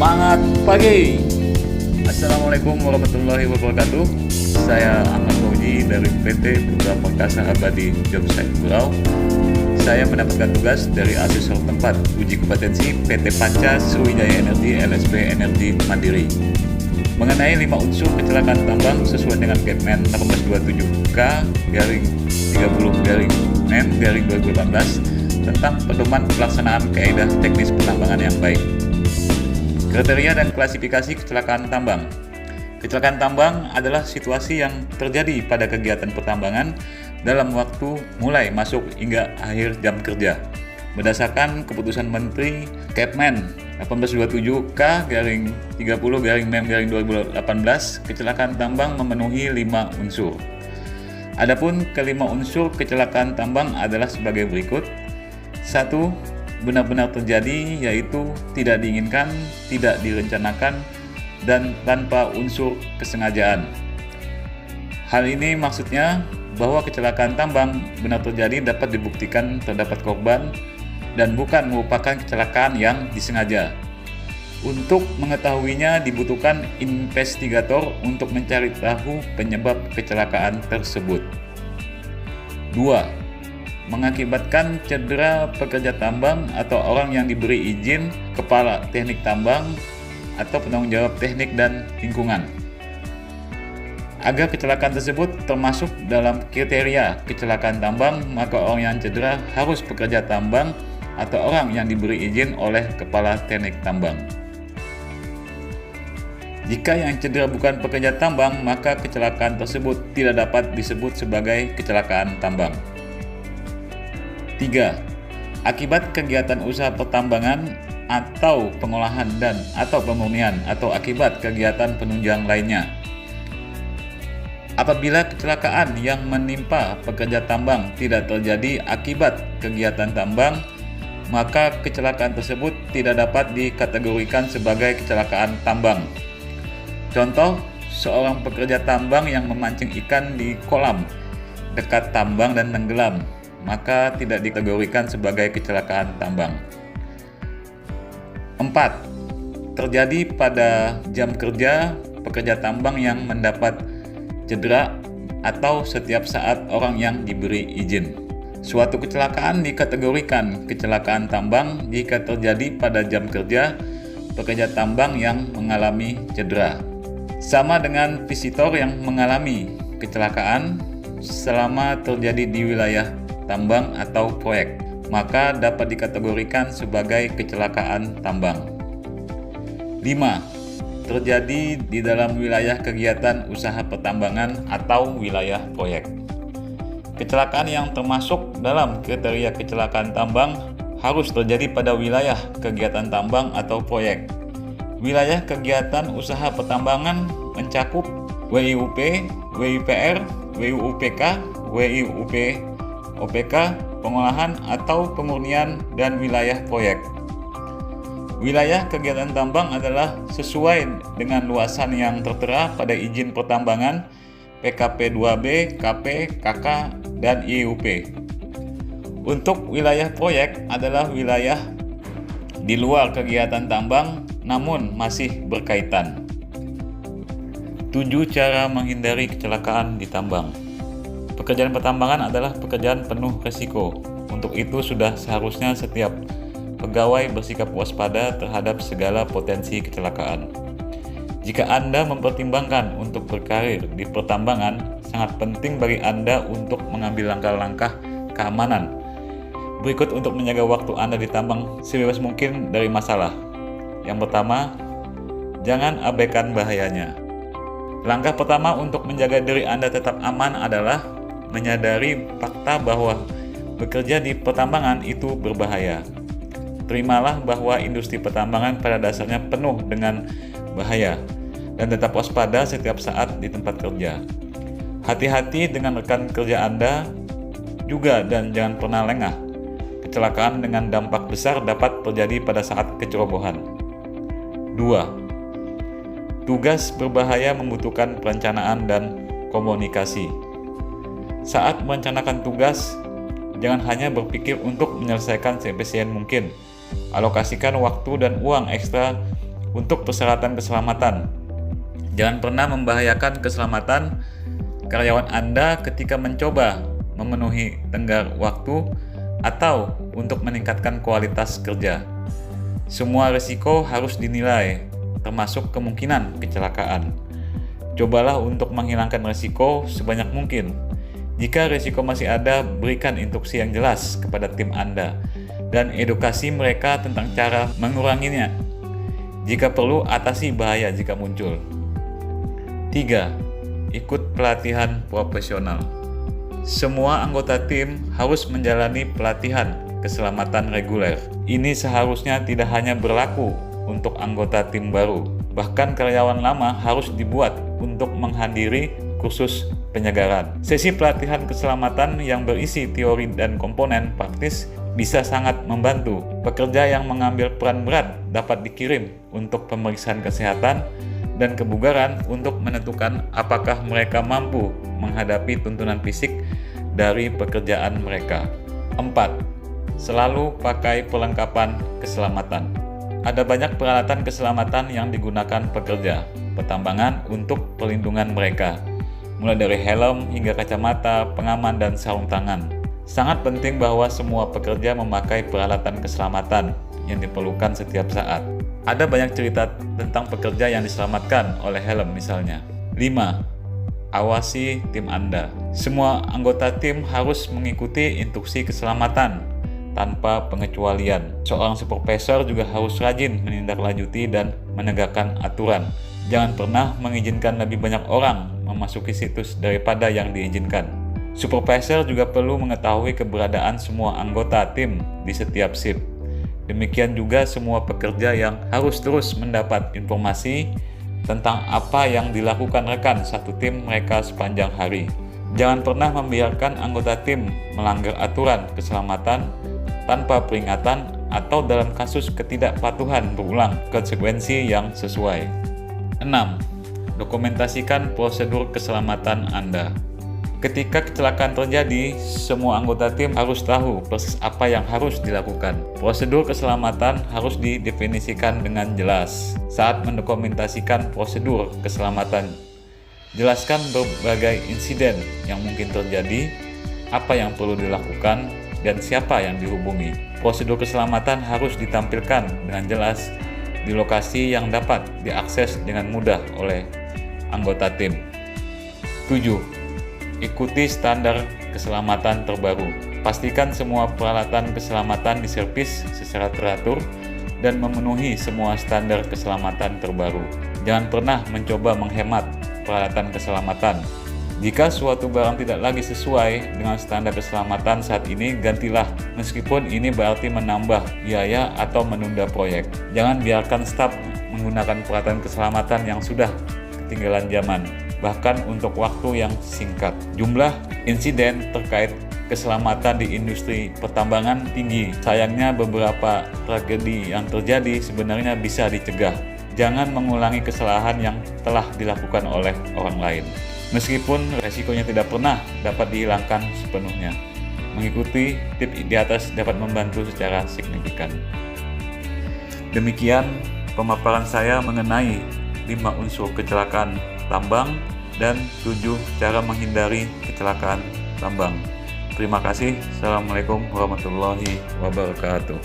Semangat pagi. Assalamualaikum warahmatullahi wabarakatuh. Saya Ahmad Fauji dari PT Putra Perkasa Abadi Jobsite Pulau. Saya mendapatkan tugas dari asesor tempat uji kompetensi PT Panca Sriwijaya Energi LSP Energi Mandiri mengenai 5 unsur kecelakaan tambang sesuai dengan Kepmen 1827K/30/M/2018 tentang pedoman pelaksanaan kaidah teknis pertambangan yang baik. Kriteria dan klasifikasi kecelakaan tambang. Kecelakaan tambang adalah situasi yang terjadi pada kegiatan pertambangan dalam waktu mulai masuk hingga akhir jam kerja. Berdasarkan keputusan Menteri Kepmen 1827K/30/M/2018, kecelakaan tambang memenuhi 5 unsur. Adapun kelima unsur kecelakaan tambang adalah sebagai berikut. 1. Benar-benar terjadi, yaitu tidak diinginkan, tidak direncanakan, dan tanpa unsur kesengajaan. Hal ini maksudnya bahwa kecelakaan tambang benar terjadi dapat dibuktikan terdapat korban dan bukan merupakan kecelakaan yang disengaja. Untuk mengetahuinya dibutuhkan investigator untuk mencari tahu penyebab kecelakaan tersebut. 2. Mengakibatkan cedera pekerja tambang atau orang yang diberi izin, kepala teknik tambang, atau penanggung jawab teknik dan lingkungan. Agar kecelakaan tersebut termasuk dalam kriteria kecelakaan tambang, maka orang yang cedera harus pekerja tambang atau orang yang diberi izin oleh kepala teknik tambang. Jika yang cedera bukan pekerja tambang, maka kecelakaan tersebut tidak dapat disebut sebagai kecelakaan tambang. 3. Akibat kegiatan usaha pertambangan atau pengolahan dan atau pemurnian atau akibat kegiatan penunjang lainnya. Apabila kecelakaan yang menimpa pekerja tambang tidak terjadi akibat kegiatan tambang, maka kecelakaan tersebut tidak dapat dikategorikan sebagai kecelakaan tambang. Contoh, seorang pekerja tambang yang memancing ikan di kolam dekat tambang dan tenggelam, maka tidak dikategorikan sebagai kecelakaan tambang. 4. Terjadi pada jam kerja pekerja tambang yang mendapat cedera atau setiap saat orang yang diberi izin. Suatu kecelakaan dikategorikan kecelakaan tambang jika terjadi pada jam kerja pekerja tambang yang mengalami cedera. Sama dengan visitor yang mengalami kecelakaan selama terjadi di wilayah tambang atau proyek, maka dapat dikategorikan sebagai kecelakaan tambang. 5. Terjadi di dalam wilayah kegiatan usaha pertambangan atau wilayah proyek. Kecelakaan yang termasuk dalam kriteria kecelakaan tambang harus terjadi pada wilayah kegiatan tambang atau proyek. Wilayah kegiatan usaha pertambangan mencakup WIUP, WIPR, WIUPK, WIUP OPK, pengolahan atau pemurnian, dan wilayah proyek. Wilayah kegiatan tambang adalah sesuai dengan luasan yang tertera pada izin pertambangan PKP 2B, KP, KK, dan IUP. Untuk wilayah proyek adalah wilayah di luar kegiatan tambang namun masih berkaitan. 7 cara menghindari kecelakaan di tambang. Pekerjaan pertambangan adalah pekerjaan penuh risiko. Untuk itu sudah seharusnya setiap pegawai bersikap waspada terhadap segala potensi kecelakaan. Jika Anda mempertimbangkan untuk berkarir di pertambangan, sangat penting bagi Anda untuk mengambil langkah-langkah keamanan berikut untuk menjaga waktu Anda di tambang sebebas mungkin dari masalah. Yang pertama, jangan abaikan bahayanya. Langkah pertama untuk menjaga diri Anda tetap aman adalah menyadari fakta bahwa bekerja di pertambangan itu berbahaya. Terimalah bahwa industri pertambangan pada dasarnya penuh dengan bahaya dan tetap waspada setiap saat di tempat kerja. Hati-hati dengan rekan kerja Anda juga dan jangan pernah lengah. Kecelakaan dengan dampak besar dapat terjadi pada saat kecerobohan. 2. Tugas berbahaya membutuhkan perencanaan dan komunikasi. Saat merencanakan tugas, jangan hanya berpikir untuk menyelesaikan seefisien mungkin. Alokasikan waktu dan uang ekstra Untuk persyaratan keselamatan, jangan pernah membahayakan keselamatan karyawan Anda ketika mencoba memenuhi tenggat waktu atau untuk meningkatkan kualitas kerja. Semua risiko harus dinilai, termasuk kemungkinan kecelakaan. Cobalah untuk menghilangkan risiko sebanyak mungkin. Jika risiko masih ada, berikan instruksi yang jelas kepada tim Anda dan edukasi mereka tentang cara menguranginya. Jika perlu, atasi bahaya jika muncul. 3. Ikut pelatihan profesional. Semua anggota tim harus menjalani pelatihan keselamatan reguler. Ini seharusnya tidak hanya berlaku untuk anggota tim baru, bahkan karyawan lama harus dibuat untuk menghadiri kursus penyegaran. Sesi pelatihan keselamatan yang berisi teori dan komponen praktis bisa sangat membantu. Pekerja yang mengambil peran berat dapat dikirim untuk pemeriksaan kesehatan dan kebugaran untuk menentukan apakah mereka mampu menghadapi tuntunan fisik dari pekerjaan mereka. 4. Selalu pakai perlengkapan keselamatan. Ada banyak peralatan keselamatan yang digunakan pekerja pertambangan untuk perlindungan mereka, mulai dari helm hingga kacamata, pengaman, dan sarung tangan. Sangat penting bahwa semua pekerja memakai peralatan keselamatan yang diperlukan setiap saat. Ada banyak cerita tentang pekerja yang diselamatkan oleh helm misalnya. 5. Awasi tim Anda. Semua anggota tim harus mengikuti instruksi keselamatan tanpa pengecualian. Seorang supervisor juga harus rajin menindaklanjuti dan menegakkan aturan. Jangan pernah mengizinkan lebih banyak orang memasuki situs daripada yang diizinkan. Supervisor juga perlu mengetahui keberadaan semua anggota tim di setiap shift. Demikian juga semua pekerja yang harus terus mendapat informasi tentang apa yang dilakukan rekan satu tim mereka sepanjang hari. Jangan pernah membiarkan anggota tim melanggar aturan keselamatan tanpa peringatan atau dalam kasus ketidakpatuhan berulang konsekuensi yang sesuai. 6. Dokumentasikan prosedur keselamatan Anda. Ketika kecelakaan terjadi, semua anggota tim harus tahu persis apa yang harus dilakukan. Prosedur keselamatan harus didefinisikan dengan jelas. Saat mendokumentasikan prosedur keselamatan, jelaskan berbagai insiden yang mungkin terjadi, apa yang perlu dilakukan, dan siapa yang dihubungi. Prosedur keselamatan harus ditampilkan dengan jelas di lokasi yang dapat diakses dengan mudah oleh anggota tim. 7. Ikuti standar keselamatan terbaru. Pastikan semua peralatan keselamatan diservis secara teratur dan memenuhi semua standar keselamatan terbaru. Jangan pernah mencoba menghemat peralatan keselamatan. Jika suatu barang tidak lagi sesuai dengan standar keselamatan saat ini, gantilah, meskipun ini berarti menambah biaya atau menunda proyek. Jangan biarkan staf menggunakan peralatan keselamatan yang sudah ketinggalan zaman, bahkan untuk waktu yang singkat. Jumlah insiden terkait keselamatan di industri pertambangan tinggi. Sayangnya beberapa tragedi yang terjadi sebenarnya bisa dicegah. Jangan mengulangi kesalahan yang telah dilakukan oleh orang lain. Meskipun resikonya tidak pernah dapat dihilangkan sepenuhnya. Mengikuti tips di atas dapat membantu secara signifikan. Demikian pemaparan saya mengenai 5 unsur kecelakaan tambang dan 7 cara menghindari kecelakaan tambang. Terima kasih. Assalamualaikum warahmatullahi wabarakatuh.